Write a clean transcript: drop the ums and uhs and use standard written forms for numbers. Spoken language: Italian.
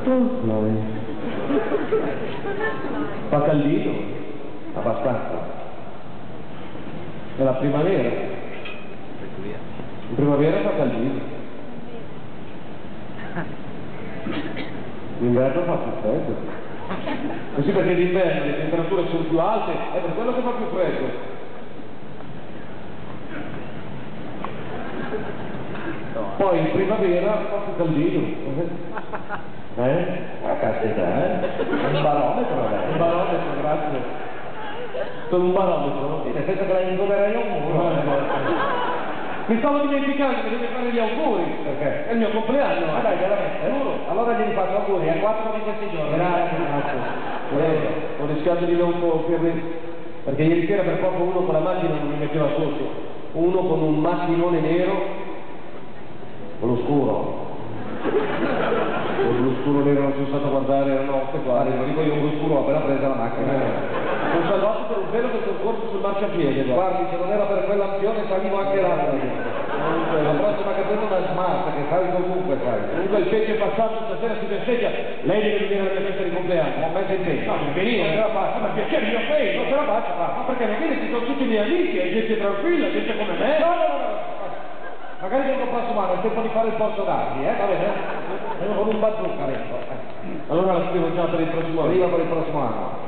No. Fa caldino? Abbastanza. È la primavera. In primavera fa caldino. L'inverno fa più freddo. Così perché d'inverno le temperature sono più alte, è per quello che fa più freddo. Poi in primavera fa più caldino. Caspita, un barometro, Un barometro, grazie. Sono un barometro. Nel senso che la ingoverai a un muro. Mi stavo dimenticando che devi fare gli auguri. Perché? È il mio compleanno. Ah dai, veramente? Allora gli faccio auguri, a 4 di questi giorni. Grazie. Ho rischiato di non compiermi, perché ieri sera per poco uno con la macchina non mi metteva sotto. Uno con un macchinone nero, con lo scuro. Con lo scuro nero non sono stato a guardare la notte, guarda, lo dico io con lo scuro ho appena presa la macchina. Sono salvato per un velo che sono corso sul marciapiede. Guardi, se non era per quell'ampione salivo anche l'altra. La prossima che prendo una smart, che sali comunque, sai. Comunque il pesce è passato stasera si festeggia, lei deve venire alla mia festa di compleanno. Un mezzo impegno. No, non venire, non ce la faccio, ma piacere io fai, non ce la faccio, ma perché non viene, ci sono tutti i miei amici, è gente tranquilla, gente come me. No. Magari vengo il prossimo anno, è tempo di fare il porto d'armi, va bene? Vengo con un bazooka dentro. Allora la scrivo già per il prossimo anno. Arriva per il prossimo anno.